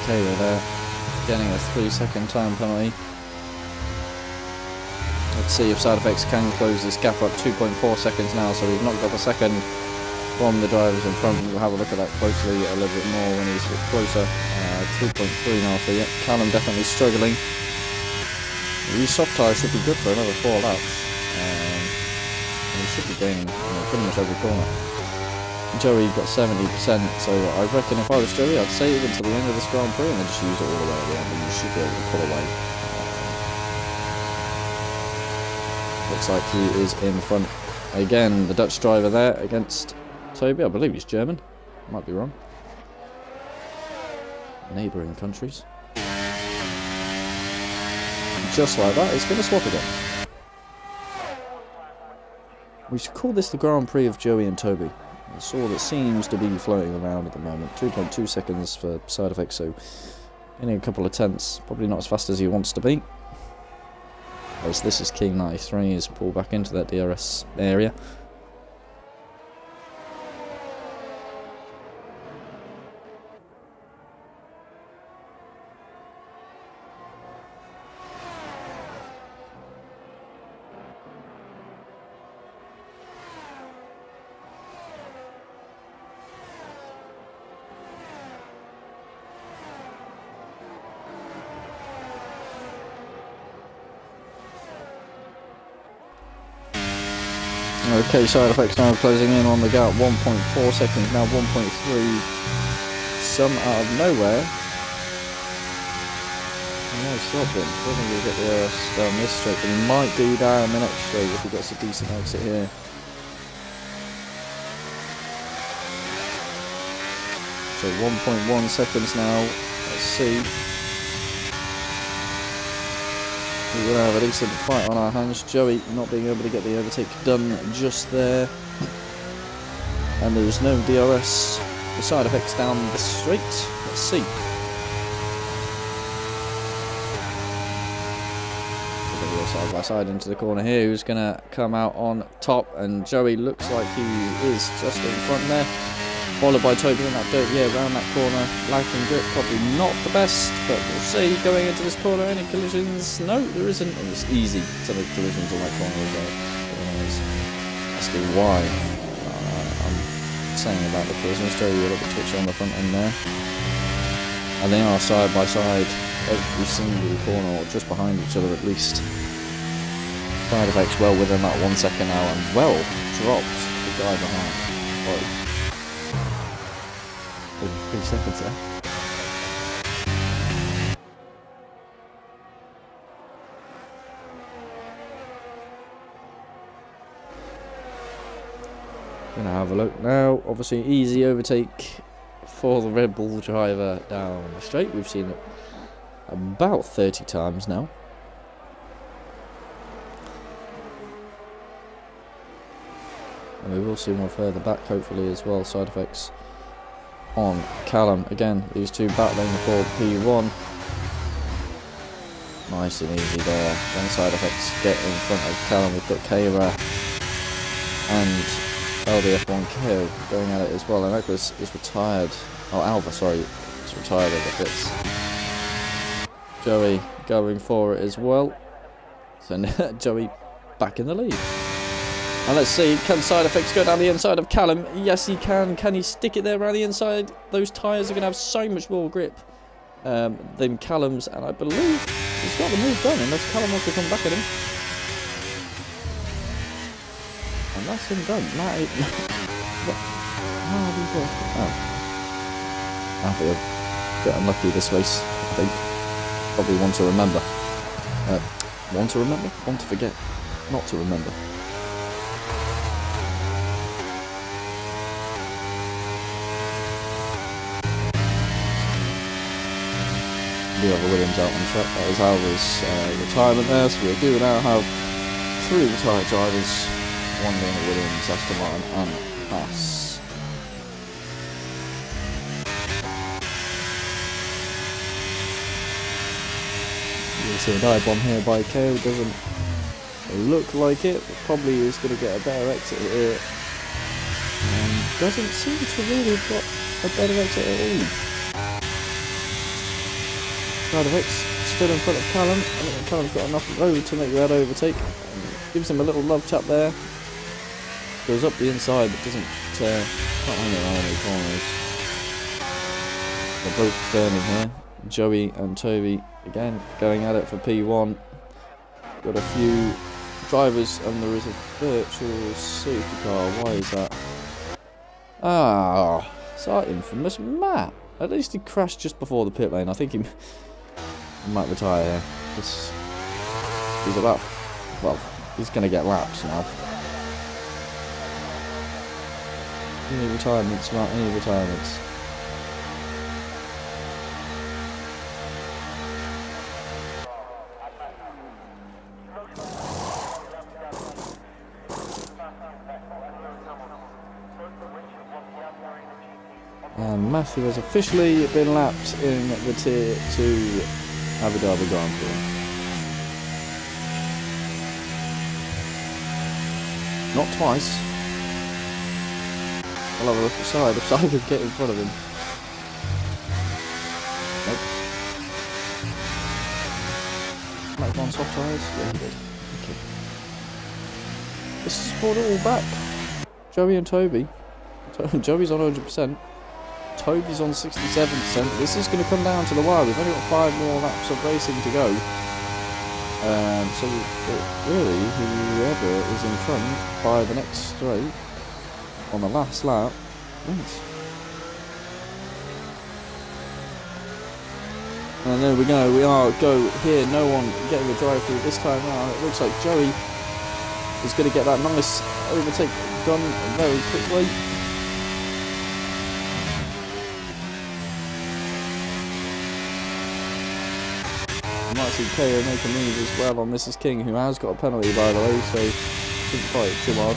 Okay, we're there. Getting a 3-second time penalty. Let's see if Side Effects can close this gap up. 2.4 seconds now, so we've not got a second from the drivers in front. We'll have a look at that closely a little bit more when he's a bit closer. 2.3 now, so yeah, Callum definitely struggling. These soft tyres should be good for another 4 laps. And he should be gaining pretty much every corner. Joey got 70%, so I reckon if I was Joey, I'd save until the end of this Grand Prix and then just use it all the way at the end, and you should be able to pull away. Looks like he is in front. Again, the Dutch driver there against Toby. I believe he's German. Might be wrong. Neighbouring countries. Just like that, it's going to swap again. We should call this the Grand Prix of Joey and Toby. That's all that seems to be floating around at the moment. 2.2 seconds for Side Effects, so only a couple of tenths. Probably not as fast as he wants to be. As this is King 93, he's pulled back into that DRS area. Okay, side effects now closing in on the gap. 1.4 seconds, now 1.3. Some out of nowhere. No stopping. I don't think he'll get the RS down this straight, but he might do down the next straight if he gets a decent exit here. So 1.1 seconds now. Let's see. We will have a decent fight on our hands. Joey not being able to get the overtake done just there. And there's no DRS. The side effects down the straight. Let's see. Side by side into the corner here. Who's going to come out on top? And Joey looks like he is just in front there. Followed by Toby in that dirt, yeah, around that corner. Lacking grip, probably not the best, but we'll see. Going into this corner, any collisions? No, there isn't. It's easy to make collisions on that corner as well. As to why I'm saying about the collisions. Joey a little bit twitchy on the front end there. And they are side by side, every single corner, or just behind each other at least. Side effects well within that 1 second now, and well dropped the guy behind. Oh. 3 seconds there. Gonna have a look now. Obviously, easy overtake for the Red Bull driver down the straight. We've seen it about 30 times now. And we will see more further back, hopefully, as well. Side effects on Callum. Again, these two battling for P1. Nice and easy there. Then side effects get in front of Callum. We've got Kayra and LDF1K going at it as well. And Nicholas is retired. Oh, Alva, sorry. It's retired over the pits. Joey going for it as well. So Joey back in the lead. And let's see, can side effects go down the inside of Callum? Yes, he can. Can he stick it there around the inside? Those tyres are going to have so much more grip than Callum's. And I believe he's got the move done, unless Callum wants to come back at him. And that's him done. I feel a bit unlucky this race, I think. Probably one to remember. One to remember? One to forget. Not to remember. We have a Williams out on track. That was Alva's retirement there, so we do now have 3 retired drivers, one being a Williams, Aston Martin and Haas. You see a dive bomb here by KO, doesn't look like it, but probably is going to get a better exit here. Doesn't seem to really have got a better exit at all. Side effects still in front of Callum. I think Callum's got enough road to make that overtake. Gives him a little love tap there. Goes up the inside, but doesn't can't hang around any corners. They're both burning here. Joey and Toby again going at it for P1. Got a few drivers, and there is a virtual safety car. Why is that? Ah, it's our infamous Matt. At least he crashed just before the pit lane. I think he might retire here. He's about, well, he's going to get laps now. Any retirements, Matt? Any retirements? And Matthew has officially been lapped in the Tier 2 Abu Dhabi Grand Prix. Not twice. I'll have a look aside if I could get in front of him. Nope. Might have gone soft tyres? Yeah, he did. Okay. This has brought it all back. Joey and Toby. Joey's on 100%. Toby's on 67%. This is going to come down to the wire. We've only got 5 more laps of racing to go. So really, whoever is in front by the next straight on the last lap wins. And there we go. We are go here. No one getting a drive through this time around. It looks like Joey is going to get that nice overtake done very quickly. You might see KO make a move as well on Mrs. King, who has got a penalty by the way, so shouldn't fight it too hard.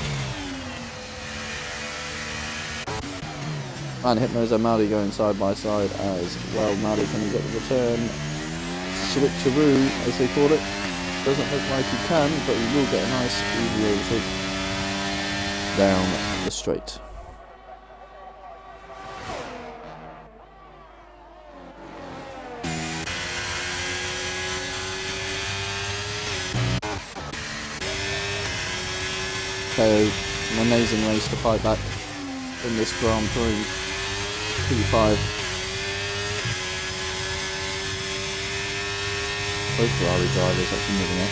And Hypnos and Maddie going side by side as well. Maddie, can you get the return switcheroo, as they call it? Doesn't look like he can, but he will get a nice easy overtake down the straight. So, an amazing race to fight back in this Grand Prix P5. Both Ferrari drivers actually moving up.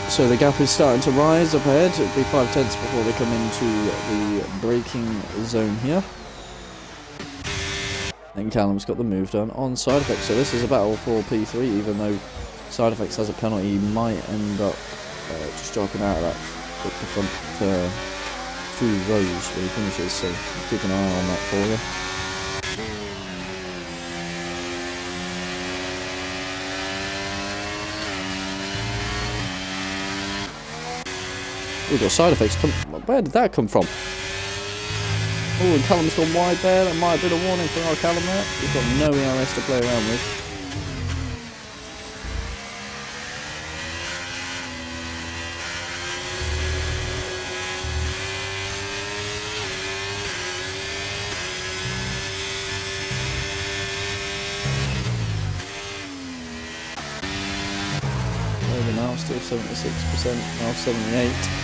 So the gap is starting to rise up ahead. It'll be 5 tenths before they come into the braking zone here. And Callum's got the move done on Side Effects. So this is a battle for P3, even though Side Effects has a penalty, he might end up just jogging out of that the front 2 rows when he finishes. So keep an eye on that for you. We've got Side Effects. Where did that come from? Oh, and Callum's gone wide there. That might have been a warning for our Callum there. We've got no ERS to play around with. Over now, still 76%, now 78%.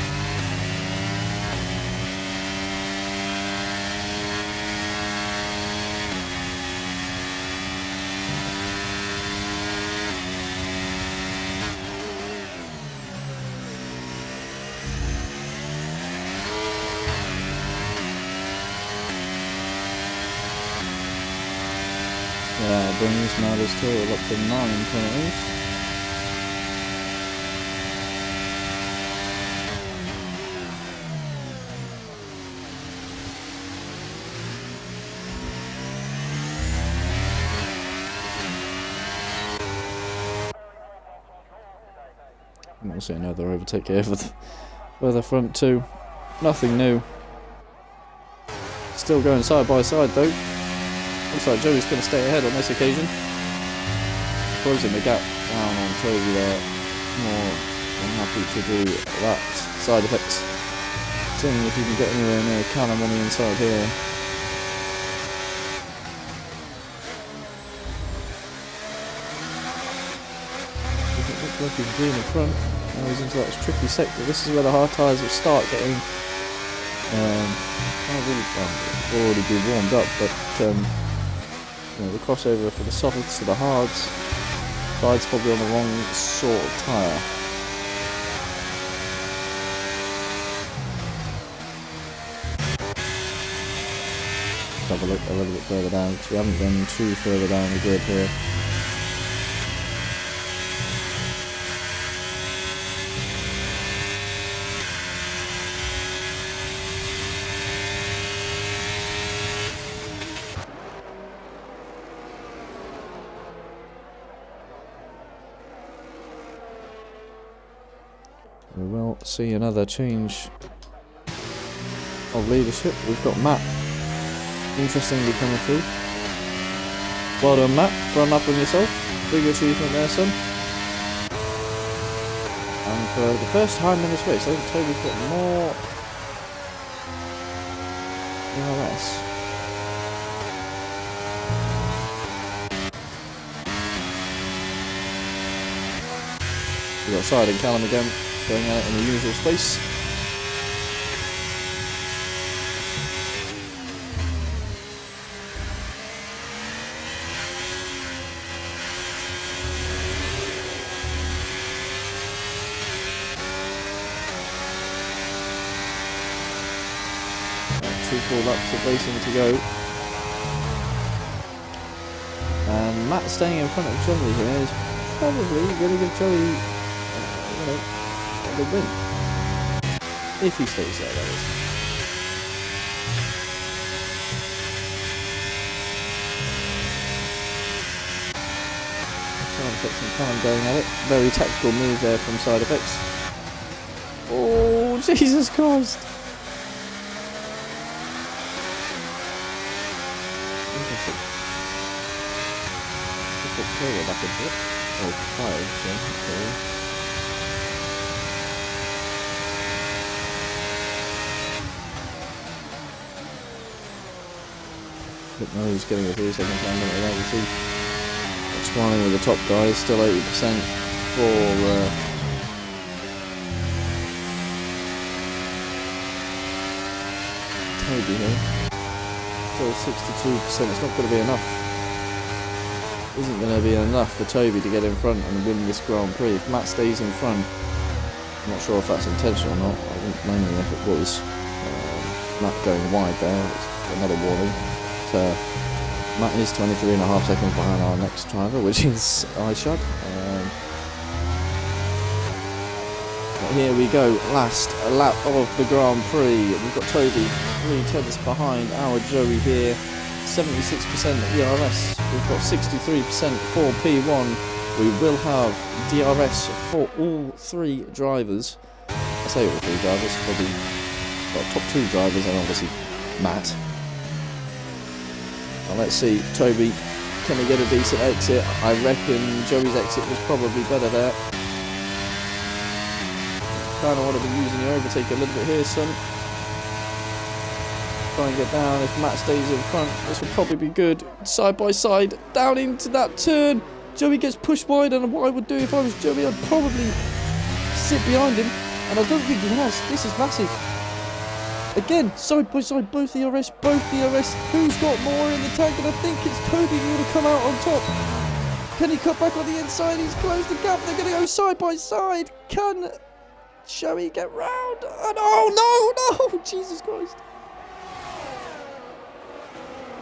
Yeah, brings Maddie's total up to 9 penalties. And we'll see another overtake here for the front 2. Nothing new. Still going side by side though. Looks like Joey's going to stay ahead on this occasion. Closing the gap down on Toby there. More than happy to do that. Side Effects. Seeing if you can get anywhere near Callum on the inside here. Doesn't look like he's green in front. Now he's into that tricky sector. This is where the hard tyres will start getting already been warmed up, but you know, the crossover for the softs to the hards, side's probably on the wrong sort of tyre. Let's have a look a little bit further down, because we haven't been too further down the grid here. We will see another change of leadership. We've got Matt, interestingly, coming through. Well done, Matt, for unlapping yourself. Big achievement there, son. And for the first time in this race, I think Toby's got more ERS. We've got Side and Callum again, going out in the usual space. 2 full laps of racing to go. And Matt staying in front of Joey here is probably going to give Joey, the win. If he stays there, that is. Trying to put some time going at it. Very tactical move there from Side Effects. Oh, Jesus Christ! Interesting. Just put Taylor back into it. Oh, 5, so okay. But no, he's getting a 3 second time limit there, we see. Swanning with the top guys, still 80% for Toby here. Still 62%, it's not going to be enough. Isn't going to be enough for Toby to get in front and win this Grand Prix. If Matt stays in front, I'm not sure if that's intentional or not. I wouldn't blame him if it was. Matt going wide there, it's another warning. Matt is 23.5 seconds behind our next driver, which is Aishad. But here we go, last lap of the Grand Prix. We've got Toby 3/10 behind our Joey here. 76% DRS. We've got 63% for P1. We will have DRS for all 3 drivers. I say all 3 drivers, probably top 2 drivers and obviously Matt. Now let's see, Toby, can he get a decent exit? I reckon Joey's exit was probably better there. Kind of want to be using your overtake a little bit here, son. Try and get down. If Matt stays in front, this will probably be good. Side by side, down into that turn. Joey gets pushed wide, and what I would do if I was Joey, I'd probably sit behind him. And I don't think he has. This is massive. Again, side by side, both DRS. Who's got more in the tank? And I think it's Toby who would have come out on top. Can he cut back on the inside? He's closed the gap. They're going to go side by side. Can Joey get round? And oh no! Jesus Christ!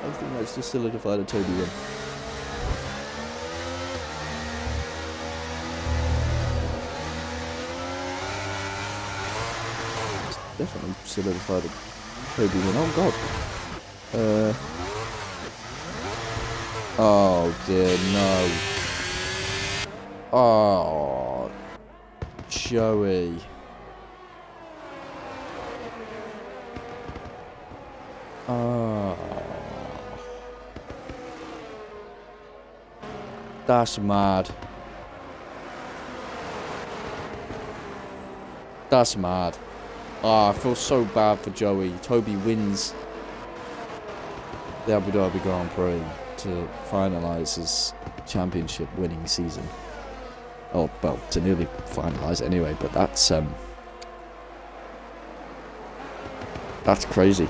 I think that's just solidified a Toby win. Definitely solidified a Toby win. Oh god. Oh dear, no. Oh, Joey. Oh. That's mad. That's mad. I feel so bad for Joey. Toby wins the Abu Dhabi Grand Prix to finalise his championship winning season. Oh, well, to nearly finalise anyway, but that's crazy.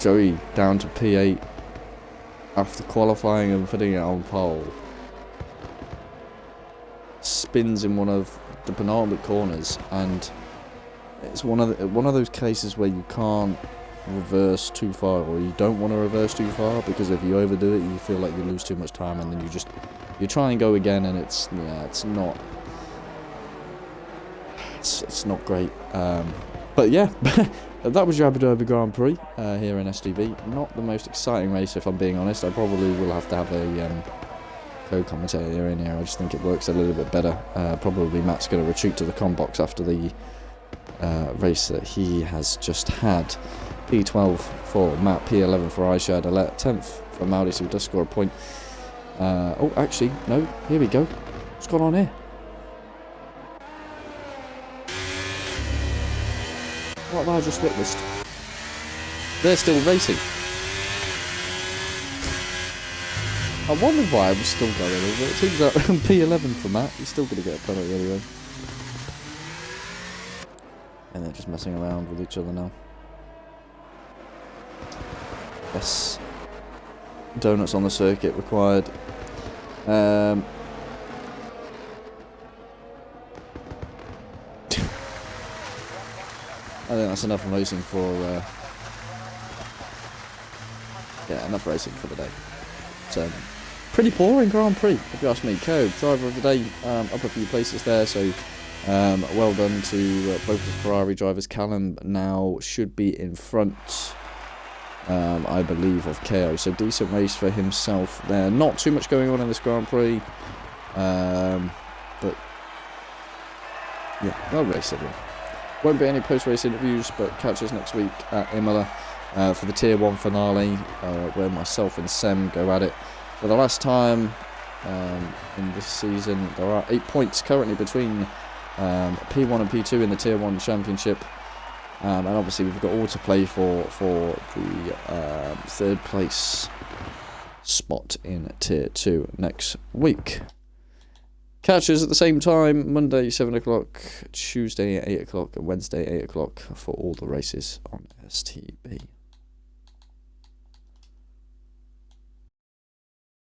Joey down to P8 after qualifying and putting it on pole. Spins in one of the penultimate corners, and it's one of those cases where you can't reverse too far, or you don't want to reverse too far, because if you overdo it, you feel like you lose too much time, and then you try and go again, and it's not great. But yeah, that was your Abu Dhabi Grand Prix here in STB. Not the most exciting race, if I'm being honest. I probably will have to have a co-commentator in here. I just think it works a little bit better. Probably Matt's going to retreat to the comm box after the race that he has just had. P12 for Matt, P11 for Aishad, 10th for Maudi, so he does score a point. Oh, actually, no, here we go. What's going on here? What have I just witnessed? They're still racing. I wondered why I was still going over. It turns out P11 for Matt. He's still going to get a penalty anyway. And they're just messing around with each other now. Yes. Donuts on the circuit required. I think that's enough racing for yeah, enough racing for the day. So, pretty boring Grand Prix, if you ask me. KO, driver of the day, up a few places there, so well done to both the Ferrari drivers. Callum now should be in front, I believe, of KO, so decent race for himself there. Not too much going on in this Grand Prix, but yeah, well raced everyone. Won't be any post-race interviews, but catch us next week at Imola for the Tier 1 finale, where myself and Sem go at it for the last time in this season. There are 8 points currently between P1 and P2 in the Tier 1 Championship, and obviously we've got all to play for the third place spot in Tier 2 next week. Catch us at the same time, Monday 7 o'clock, Tuesday 8 o'clock, and Wednesday 8 o'clock for all the races on STB.